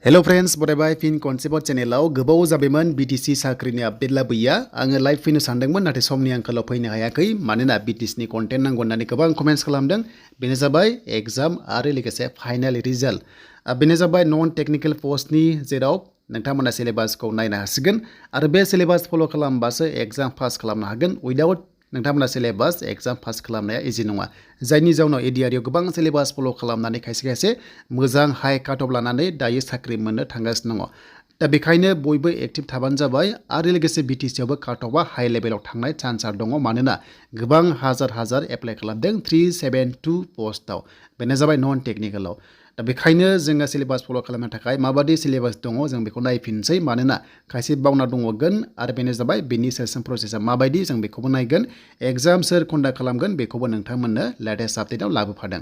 Hello friends, बरायबाय फिन concept चेनेलाव गोबाव जाबायमोन BTC साख्रिनि आपडेट लाबोया आङो लाइभ फैनो सानदोंमोन नाथाय समनि आंखालाव फैनो हायाखै मानोना BTC नि कन्टेन्ट नांगौ होननानै गोबां कमेन्ट्स खालामदों बेनो जाबाय एग्जाम आरो लोगोसे फाइनाल रिजाल्ट बेनो जाबाय नन टेक्निकल पस्टनि जेराव नोंथांमोना सिलेबासखौ नायनो हासिगोन आरो बे सिलेबास फल' खालामबासो एग्जाम पास खालामनो हागोन उइदाउट नोंथांमोना सिलेबास एग्जाम पास खालामनाया इजि नङा जायनि जाउनाव एडिआरआव गोबां सिलेबास फल' खालामनानै खायसे मोजां हाई काट अफ लानानै दायो साख्रि मोननो थांगासिनो दङ दा बेखायनो बयबो एक्टिभ थाबानो जाबाय आरो लोगोसे BTC आवबो काट अफआ हाई लेभेलाव थांनाय चान्सआ दङ मानोना गोबां हाजार एप्लाइ खालामदों 372 पस्टआव बेनो जाबाय नन टेक्निकलाव दा बेखायनो जोङो सिलेबास फल' खालामनो थाखाय माबादि सिलेबास दङ जों बेखौ नायफिनसै मानोना खायसे बावना दङगोन आरो बेनो जाबाय बेनि सेलेक्शन प्रसेसआ माबायदि जों बेखौबो नायगोन एग्जाम सोर कन्डाक्ट खालामगोन बेखौबो नोंथांमोननो लेटेस्ट आपडेटआव लाबोफादों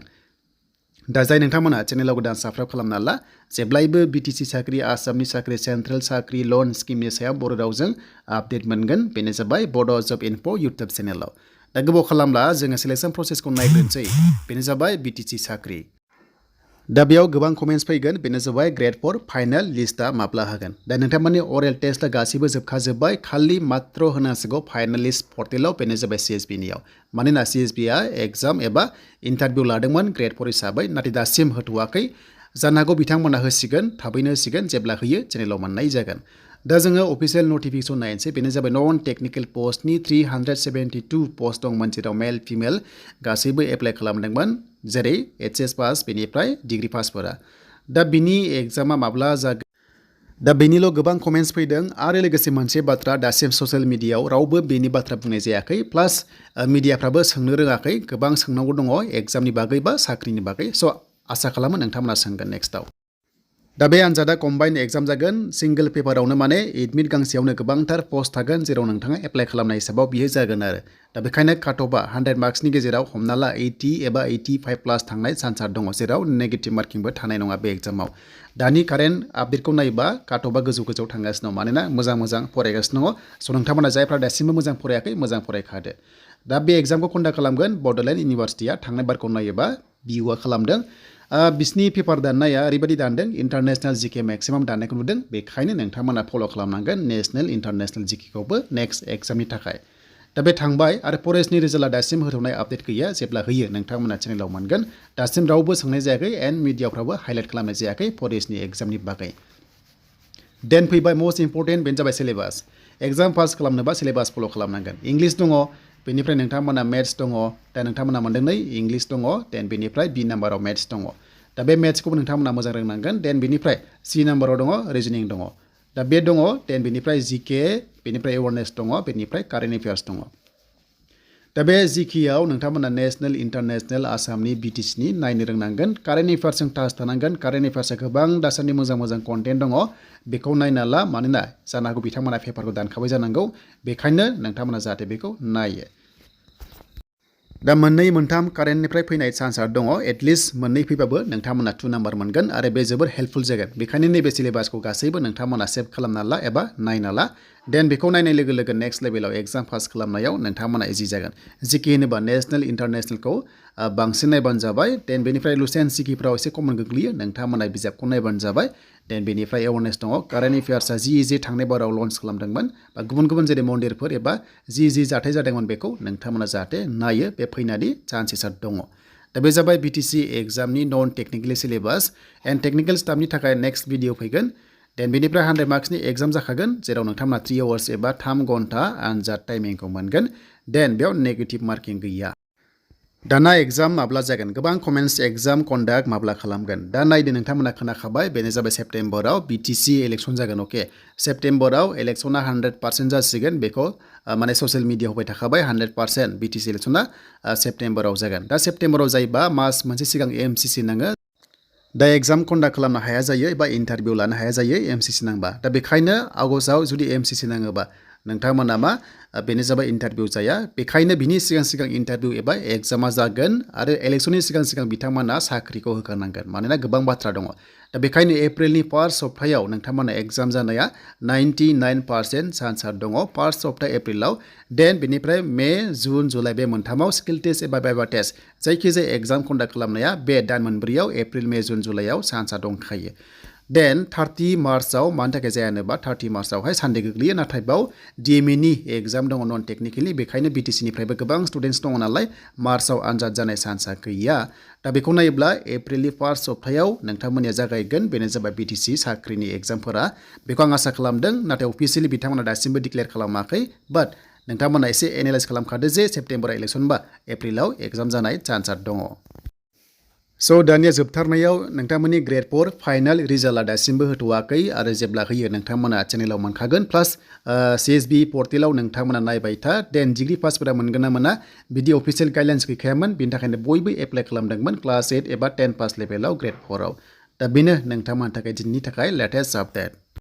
दा जाय नोंथांमोना चेनेलाव गोदान साबस्क्राइब खालामना ला जेब्लायबो BTC साख्रि आसामनि साख्रि सेन्ट्रेल साख्रि लन स्किमनि सायाव बर' रावजों आपडेट मोनगोन बेनो जाबाय बड' जब इनफो इउटुब चेनेलाव दा गोबाव खालामला जोङो सिलेक्शन प्रसेसखौ नायग्रोनोसै बेनो जाबाय BTC साख्रि दा बेयाव गोबां कमेन्ट्स फैगोन बेनो जाबाय Gr-4 फाइनाल लिस्टआ माब्ला होगोन दा नोंथांमोननि अरेल टेस्टआ गासिबो जोबखाजोब्बाय खालि मात्र होनांसिगौ फाइनाल लिस्ट पर्टेलाव बेनो जाबाय CSB नियाव मानोना CSB आ एग्जाम एबा इन्टारभिउ लादोंमोन Gr-4 हिसाबै नाथाय दासिम होथ'वाखै जानो हागौ बिथांमोना होसिगोन थाबैनो होसिगोन जेब्ला होयो चेनेलाव मोननाय जागोन दा जोङो अफिसियेल नटिफिकेसन नायनोसै बेनो जाबाय नन टेक्निकल पस्टनि 372 पस्ट दंमोन जेराव मेल फिमेल गासैबो एप्लाइ खालामदोंमोन जेरै HS पास बेनिफ्राय डिग्री पासफोरा दा बिनि एग्जामा माब्ला जागोन दा बेनिल' गोबां कमेन्ट्स फैदों आरो लोगोसे मोनसे बाथ्रा दासिम ससियेल मिडियायाव रावबो बेनि बाथ्रा बुंनाय जायाखै प्लास मिडियाफ्राबो सोंनो रोङाखै गोबां सोंनांगौ दङ एग्जामनि बागै बा साख्रिनि बागै स' आसा खालामो नोंथांमोना सोंगोन नेक्स्टआव दा बे आनजादा कम्बाइन एग्जाम जागोन सिंगल पेपारावनो माने एडमिट गांसेयावनो गोबांथार पस्ट थागोन जेराव नोंथाङा एप्लाइ खालामनाय हिसाबाव बियो जागोन आरो दा बेखायनो काट अफआ 100 मार्क्सनि गेजेराव हमना ला 80 एबा 85 प्लास थांनाय चान्सआ दङ जेराव नेगेटिभ मार्किंबो थानाय नङा बे एग्जामाव दानि कारेन्ट आपडेटखौ नायोबा काट अफआ गोजौ थांगासिनो दं मानोना मोजां फरायगासिनो दङ स' नोंथांमोना जायफ्रा दासिमबो मोजां फरायाखै मोजां फरायखादो दा बे एग्जामखौ कन्डाक्ट खालामगोन बड'लेण्ड इउनिभार्सिटिया थांनाय बारखौ नायोबा BUआ खालामदों बिसिनि पेपार दाननाया ओरैबायदि दानदों इन्टारनेशनेल जिके मेक्सिमाम दाननायखौ नुदों बेखायनो नोंथांमोना फल' खालामनांगोन नेशनेल इन्टारनेशनेल जिकेखौबो नेक्स्ट एग्जामनि थाखाय दा बे थांबाय आरो फरेस्टनि रिजाल्टआ दासिम होथ'नाय आपडेट गैया जेब्ला होयो नोंथांमोना चेनेलाव मोनगोन दासिम रावबो सोंनाय जायाखै एन्ड मिडियाफ्रावबो हाइलाइट खालामनाय जायाखै फरेस्टनि एग्जामनि बागै देन फैबाय मस्ट इम्पर्टेन्ट बेनो जाबाय सिलेबास एग्जाम पास खालामनोबा सिलेबास फल' खालामनांगोन इंलिश दङ बेनिफ्राय नोंथांमोना मेथ्स दङ दा नोंथांमोना मोनदों नै इंलिश दङ देन बेनिफ्राय B नाम्बाराव मेथ्स दङ दा बे मेथ्सखौबो नोंथांमोना मोजां रोंनांगोन देन बेनिफ्राय C नाम्बाराव दङ रिजनिं दङ दा बे दङ देन बेनिफ्राय GK बेनिफ्राय एवारनेस दङ बेनिफ्राय कारेन्ट एफेयार्स दङ दा बे GKआव नोंथांमोना नेशनेल इन्टारनेशनेल आसामनि BTCनि नायनो रोंनांगोन कारेन्ट एफेयार्सजों टाच थानांगोन कारेन्ट एफेयार्सआ गोबां दासान्दि मोजां कन्टेन्ट दङ बेखौ नायना ला मानोना जानो हागौ बिथांमोना पेपारखौ दानखाबाय जानांगौ बेखायनो नोंथांमोना जाहाथे बेखौ नायो दा मोननै मोनथाम कारेन्टनिफ्राय फैनाय चान्सआ दङ एटलिस्ट मोननै फैबाबो नोंथांमोना 2 नाम्बार मोनगोन आरो बे जोबोर हेल्पफुल जागोन बेखायनो नैबे सिलेबासखौ गासैबो नोंथांमोना सेभ खालामना ला एबा नायना ला देन बेखौ नायनाय लोगो नेक्स्ट लेभेलाव एग्जाम पास खालामनायाव नोंथांमोना इजि जागोन जिके होनोबा नेशनेल इन्टारनेशनेलखौ बांसिन नायबानो जाबाय देन बेनिफ्राय लुसेन सिकिफ्राव एसे कमन गोग्लैयो नोंथांमोना बिजाबखौ नायबानो जाबाय देन बेनिफ्राय एवारनेस दङ कारेन्ट एफेयार्सआ जि थांनाय बाराव लन्च खालामदोंमोन बा गुबुन जेरै मन्दिरफोर एबा जि जाथाय जादोंमोन बेखौ नोंथांमोना जाहाथे नायो बे फैनायनि चान्सेसा दङ दा बे जाबाय BTC एग्जामनि नन टेक्निकेल सिलेबास एन्ड टेक्निकेल स्टाफनि थाखाय नेक्स्ट भिडिअ फैगोन देन बेनिफ्राय 100 मार्क्सनि एग्जाम जाखागोन जेराव नोंथांमोना 3 आवार्स एबा 3 घन्टा आनजाद टाइमिंखौ मोनगोन देन बेयाव नेगेटिभ मार्किं गैया दाना एग्जाम माब्ला जागोन गोबां कमेन्ट्स एग्जाम कन्डाक्ट माब्ला खालामगोन दा नायदो नोंथांमोना खोनाखाबाय बेनो जाबाय सेप्टेम्बराव BTC इलेक्सन जागोन अके सेप्टेम्बराव इलेक्सना 100% जासिगोन बेखौ माने ससियेल मिडिया होबाय थाखाबाय 100% BTC इलेक्सना सेप्टेम्बराव जागोन दा सेप्टेम्बराव जायोबा मास मोनसे सिगां MCC नाङो दा एग्जाम कन्डाक्ट खालामनो हाया जायो एबा इन्टारभिउ लानो हाया जायो MCC नांबा दा बेखायनो आगस्टआव जुदि MCC नाङोबा नोंथांमोना मा बेनो जाबाय इन्टारभिउ जाया बेखायनो बिनि सिगां इन्टारभिउ एबा एग्जामा जागोन आरो इलेक्सननि सिगां बिथांमोना साख्रिखौ होखानांगोन मानोना गोबां बाथ्रा दङ दा बेखायनो एप्रिलनि फार्स्ट सप्तायाव नोंथांमोना एग्जाम जानाया 99% चान्सआ दङ फार्स्ट सप्ता एप्रिलाव देन बेनिफ्राय मे जुन जुलाइ बे मोनथामाव स्किल टेस्ट एबा भाइभा टेस्ट जायखिजाया एग्जाम कन्डाक्ट खालामनाया बे दान मोनब्रैयाव एप्रिल मे जुन जुलाइयाव चान्सआ दंखायो देन 30 मार्चआव मानि थाखाय जाया होनोबा 30 मार्चआवहाय सानडे गोग्लैयो नाथाय बाव DME नि एग्जाम दङ नन टेक्निकेलि बेखायनो BTC निफ्रायबो गोबां स्टुडेन्टस दङ नालाय मार्चआव आनजाद जानाय चान्सआ गैया दा बेखौ नायोब्ला एप्रिलनि फार्स्ट सप्तायाव नोंथांमोननिया जागायगोन बेनो जाबाय BTC साख्रिनि एग्जामफोरा बेखौ आं आसा खालामदों नाथाय अफिसियेलि बिथांमोना दासिमबो डिक्लेयार खालामाखै बाट नोंथांमोना एसे एनालाइज खालामखादो जे सेप्टेम्बर इलेक्सन बा एप्रिलाव एग्जाम जानाय चान्सआ दङ स' दानिया जोबथारनायाव नोंथांमोननि ग्रेड 4 फाइनाल रिजाल्टआ दासिमबो होथ'वाखै आरो जेब्ला होयो नोंथांमोना चेनेलाव मोनखागोन प्लास CSB पर्टेलाव नोंथांमोना नायबाय था देन डिग्री पासफोरा मोनगोन ना मोना बिदि अफिसियेल गाइडलाइन्स गैखायामोन बिनि थाखायनो बयबो एप्लाइ खालामदोंमोन क्लास 8 एबा 10 पास लेभेलाव ग्रेड 4आव दा बेनो नोंथांमोननि थाखाय दिनैनि थाखाय लेटेस्ट आपडेट